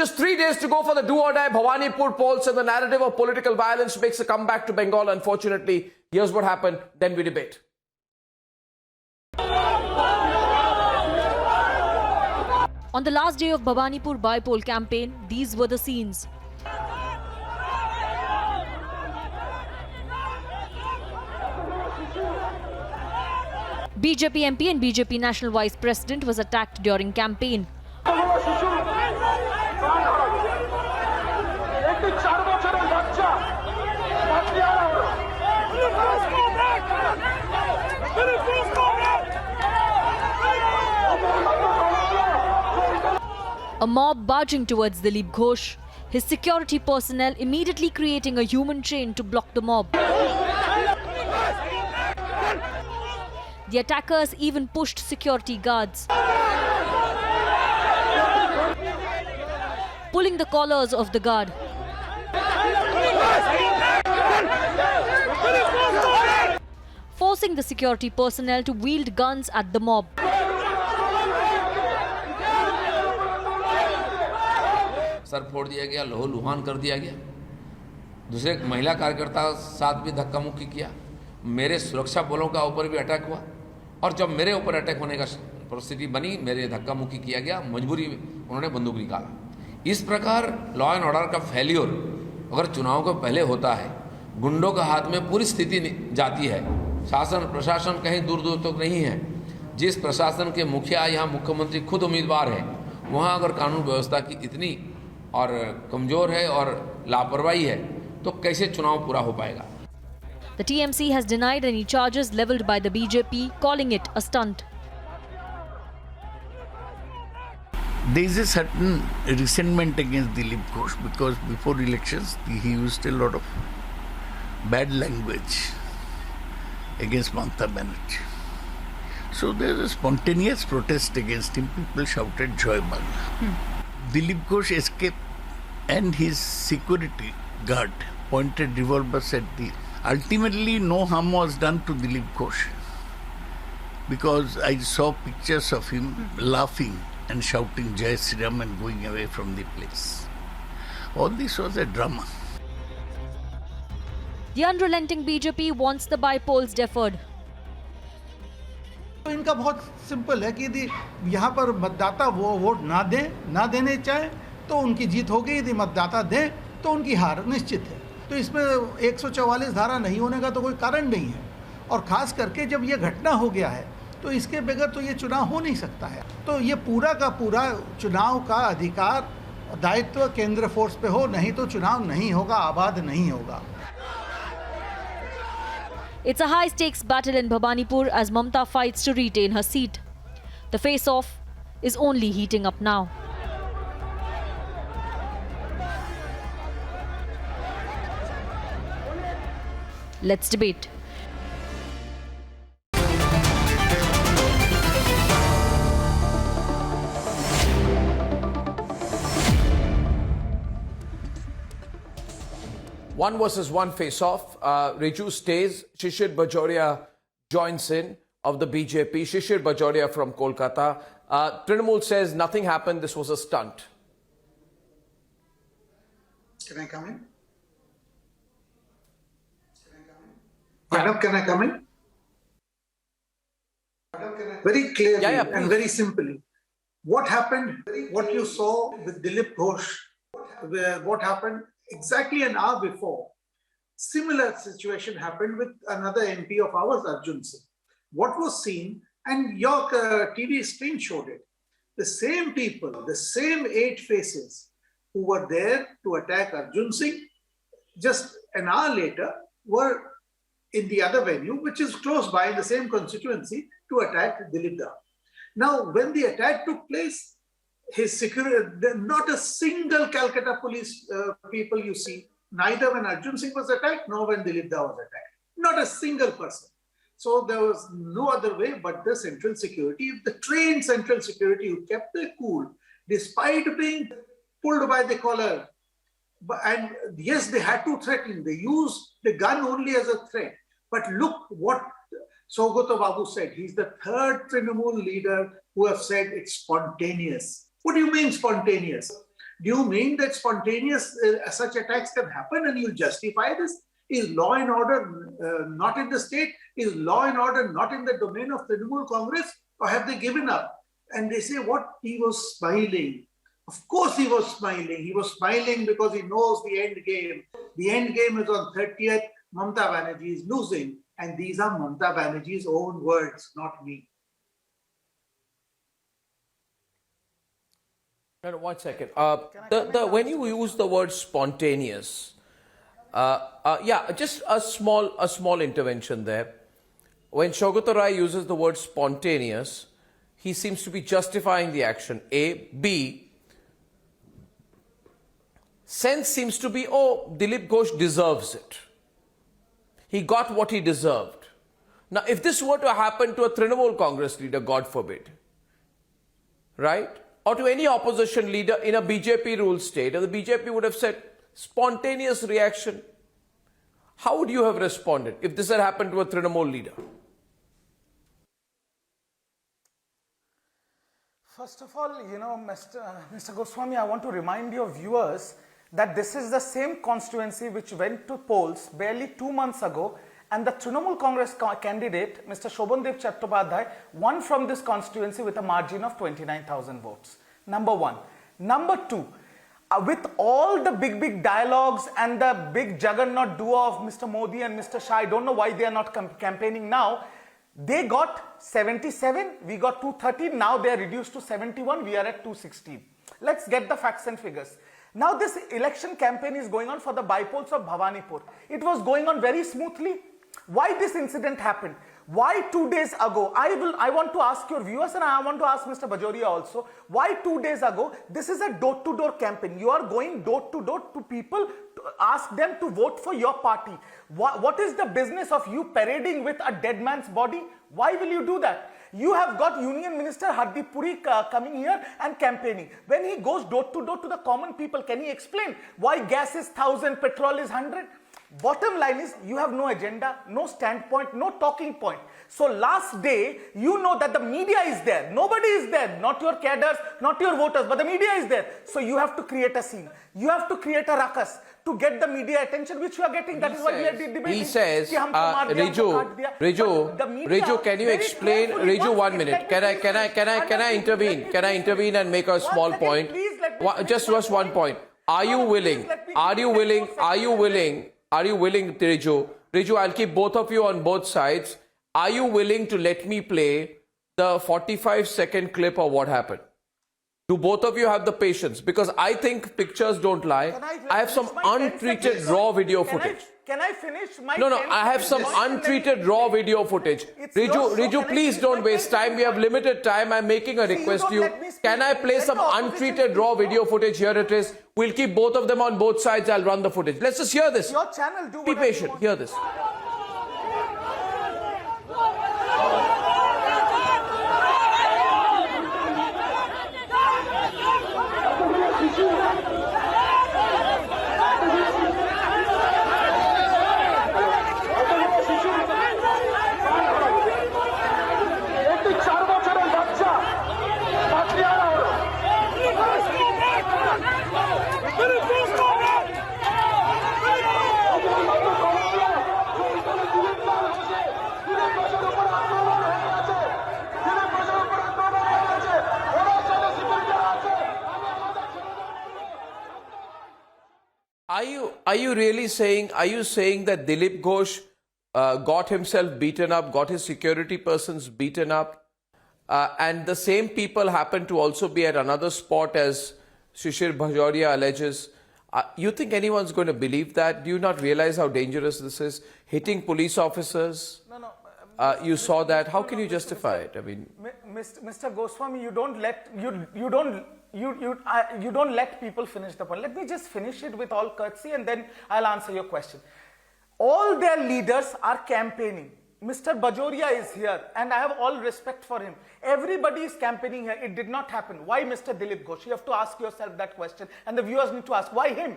Just 3 days to go for the do-or-die Bhabanipur polls, and the narrative of political violence makes a comeback to Bengal. Unfortunately, here's what happened, then we debate. On the last day of Bhabanipur by-poll campaign, these were the scenes. BJP MP and BJP National Vice President was attacked during campaign. A mob barging towards Dilip Ghosh, his security personnel immediately creating a human chain to block the mob. The attackers even pushed security guards, pulling the collars of the guard. Forcing the security personnel to wield guns at the mob. Sir फोड़ दिया गया, लहू लुहान कर दिया गया। दूसरे महिला कार्यकर्ता साथ भी धक्का मुक्की किया। मेरे सुरक्षा बलों का ऊपर भी अटैक हुआ, और जब मेरे ऊपर अटैक होने का परिस्थिति बनी, मेरे धक्का मुक्की किया गया, मजबूरी उन्होंने बंदूक निकाला। इस प्रकार लॉ एंड ऑर्डर का फेल्योर अगर चुनाव को पहले होता है, गुंडों का हाथ में पूरी स्थिति जाती है। शासन प्रशासन कहीं दूर दूर तक नहीं है। जिस प्रशासन के मुखिया यहाँ मुख्यमंत्री खुद उम्मीदवार है, वहाँ अगर कानून व्यवस्था की इतनी और कमजोर है और लापरवाही है, तो कैसे चुनाव पूरा हो पाएगा? The TMC has denied any charges leveled by the BJP, calling it a stunt. There is a certain resentment against Dilip Ghosh because before elections he used a lot of bad language against Mamata Banerjee. So there was a spontaneous protest against him. People shouted Joy Bangla. Dilip Ghosh escaped and his security guard pointed revolvers at the... Ultimately, no harm was done to Dilip Ghosh because I saw pictures of him laughing and shouting Jai Sri Ram and going away from the place. All this was a drama. The unrelenting BJP wants the by-polls deferred. तो इनका बहुत simple है कि यदि यहाँ पर मतदाता वो वोट ना देने चाहे तो उनकी जीत होगी, यदि मतदाता दें तो उनकी हार निश्चित है। तो इसमें 144 धारा नहीं होने का तो कोई कारण नहीं है, और ख़ास करके जब ये घटना हो गया है तो इसके बगैर तो ये चुनाव हो नहीं सकता है। तो ये पूरा का पूरा चुनाव का अधिकार दायित्व केंद्र फोर्स पे हो, नहीं तो चुनाव नहीं होगा, आबाद नहीं होगा। It's a high-stakes battle in Bhabanipur as Mamata fights to retain her seat. The face-off is only heating up now. Let's debate. One versus one face-off. Riju stays. Shishir Bajoria joins in of the BJP. Shishir Bajoria from Kolkata. Trinamool says nothing happened. This was a stunt. Can I come in? Arnab, can I come in? Very clearly and very simply, what happened, what you saw with Dilip Ghosh, what happened exactly an hour before, similar situation happened with another MP of ours, Arjun Singh. What was seen, and your TV screen showed it, the same people, the same 8 faces who were there to attack Arjun Singh, just an hour later were in the other venue, which is close by in the same constituency, to attack Dilip Da. Now, when the attack took place, his security, not a single Calcutta police people you see, neither when Arjun Singh was attacked, nor when Dilip Da was attacked. Not a single person. So there was no other way but the central security, the trained central security who kept their cool, despite being pulled by the collar. And yes, they had to threaten. They used the gun only as a threat. But look what Sogoto Babu said. He's the 3rd Trinamool leader who have said it's spontaneous. What do you mean spontaneous? Do you mean that spontaneous such attacks can happen and you justify this? Is law and order not in the state? Is law and order not in the domain of Trinamool Congress? Or have they given up? And they say, what? He was smiling. Of course he was smiling. He was smiling because he knows the end game. The end game is on 30th. Mamata Banerjee is losing. And these are Mamata Banerjee's own words, not me. No, 1 second. When you use the word spontaneous, yeah, just a small intervention there. When Saugata Rai uses the word spontaneous, he seems to be justifying the action. A. B. Sense seems to be, oh, Dilip Ghosh deserves it. He got what he deserved. Now, if this were to happen to a Trinamool Congress leader, God forbid, right? Or to any opposition leader in a BJP ruled state, and the BJP would have said, spontaneous reaction. How would you have responded if this had happened to a Trinamool leader? First of all, you know, Mr. Goswami, I want to remind your viewers that this is the same constituency which went to polls barely 2 months ago, and the Trinamool Congress candidate, Mr. Shobhandev Chattopadhyay, won from this constituency with a margin of 29,000 votes. Number one. Number two, with all the big dialogues and the big juggernaut duo of Mr. Modi and Mr. Shah, I don't know why they are not campaigning now. They got 77, we got 213, now they are reduced to 71, we are at 216. Let's get the facts and figures. Now this election campaign is going on for the bypolls of Bhabanipur. It was going on very smoothly. Why this incident happened? Why 2 days ago? I want to ask your viewers, and I want to ask Mr. Bajoria also, why 2 days ago? This is a door-to-door campaign. You are going door-to-door to people to ask them to vote for your party. What is the business of you parading with a dead man's body? Why will you do that? You have got Union Minister Hardeep Puri coming here and campaigning. When he goes door-to-door to the common people, can he explain why gas is 1,000, petrol is 100? Bottom line is, you have no agenda, no standpoint, no talking point. So last day, you know that the media is there. Nobody is there. Not your cadres, not your voters, but the media is there. So you have to create a scene. You have to create a ruckus to get the media attention, which you are getting. That is why we are debating. He says, Riju, can you explain? Riju, 1 minute. Can I intervene? Can I intervene and make a small point? Just 1 point. Are you willing, Riju? Riju, I'll keep both of you on both sides. Are you willing to let me play the 45-second clip of what happened? Do both of you have the patience? Because I think pictures don't lie. I have some untreated raw video footage. Can I finish my... No, I have some untreated raw video footage. Riju, please don't waste time. We have limited time. I'm making a request to you. Can I play some untreated raw video footage? Here it is. We'll keep both of them on both sides. I'll run the footage. Let's just hear this. Your channel, do Be patient. Hear this. Are you really saying, that Dilip Ghosh got himself beaten up, got his security persons beaten up, and the same people happen to also be at another spot as Shishir Bajoria alleges? You think anyone's going to believe that? Do you not realize how dangerous this is? Hitting police officers? No. You saw that. How can you justify it? I mean, Mr. Goswami, you don't let people finish the point. Let me just finish it with all courtesy, and then I'll answer your question. All their leaders are campaigning. Mr. Bajoria is here, and I have all respect for him. Everybody is campaigning here. It did not happen. Why Mr. Dilip Ghosh? You have to ask yourself that question, and the viewers need to ask, why him?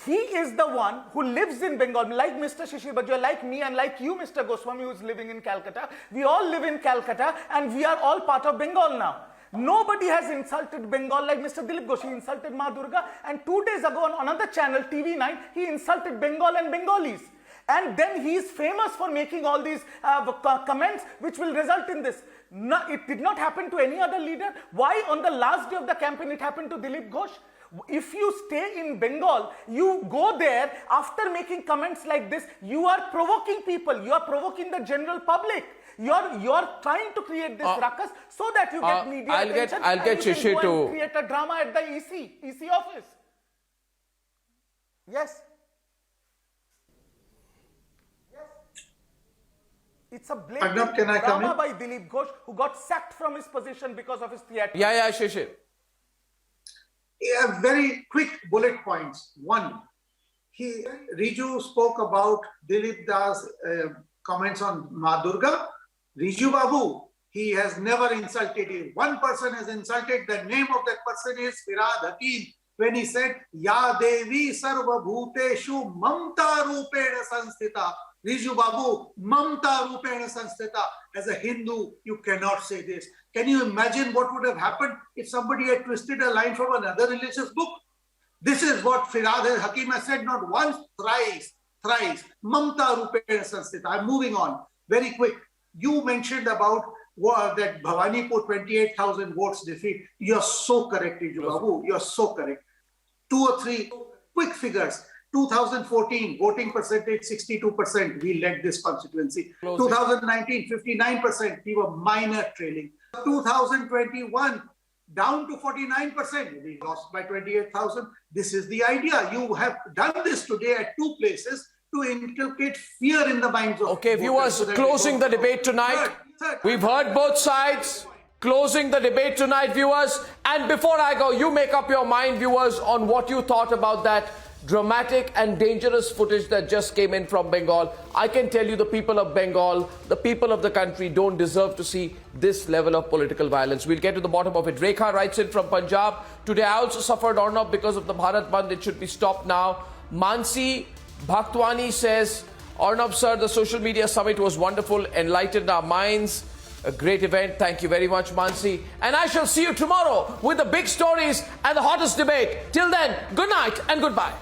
He is the one who lives in Bengal, like Mr. Shishir Bajoria, like me, and like you, Mr. Goswami, who is living in Calcutta. We all live in Calcutta, and we are all part of Bengal now. Nobody has insulted Bengal like Mr. Dilip Ghosh. He insulted Ma Durga, and 2 days ago on another channel, TV9, he insulted Bengal and Bengalis. And then he is famous for making all these comments which will result in this. No, it did not happen to any other leader. Why on the last day of the campaign it happened to Dilip Ghosh? If you stay in Bengal, you go there after making comments like this, you are provoking people, you are provoking the general public. You're trying to create this ruckus so that you get media attention. I'll get you Shishir can go and to create a drama at the EC office. Yes. It's a blatant Arnab, can I come drama in? by Dilip Ghosh, who got sacked from his position because of his theatre. Yeah, Shishir. Yeah, very quick bullet points. One, Riju spoke about Dilip Das comments on Ma Durga. Riju Babu, he has never insulted you. One person has insulted. The name of that person is Firad Hakim. When he said, Ya Devi Sarva Bhuteshu Mamta Rupena Sanstita. Riju Babu, Mamta Rupena Sanstita. As a Hindu, you cannot say this. Can you imagine what would have happened if somebody had twisted a line from another religious book? This is what Firad Hakim has said, not once, thrice. Mamta Rupena Sanstita. I'm moving on. Very quick. You mentioned about that Bhabanipur 28,000 votes defeat. You're so correct, Riju Babu. You're so correct. 2 or 3 quick figures. 2014, voting percentage 62%. We led this constituency. 2019, 59%. We were minor trailing. 2021, down to 49%. We lost by 28,000. This is the idea. You have done this today at 2 places to inculcate fear in the minds of Okay, viewers, closing the debate tonight. We've heard both sides. Closing the debate tonight, viewers. And before I go, you make up your mind, viewers, on what you thought about that dramatic and dangerous footage that just came in from Bengal. I can tell you the people of Bengal, the people of the country don't deserve to see this level of political violence. We'll get to the bottom of it. Rekha writes in from Punjab. Today I also suffered Arnab because of the Bharat Bandh. It should be stopped now. Mansi Bhaktwani says, Arnab sir, the social media summit was wonderful, enlightened our minds. A great event. Thank you very much, Mansi. And I shall see you tomorrow with the big stories and the hottest debate. Till then, good night and goodbye.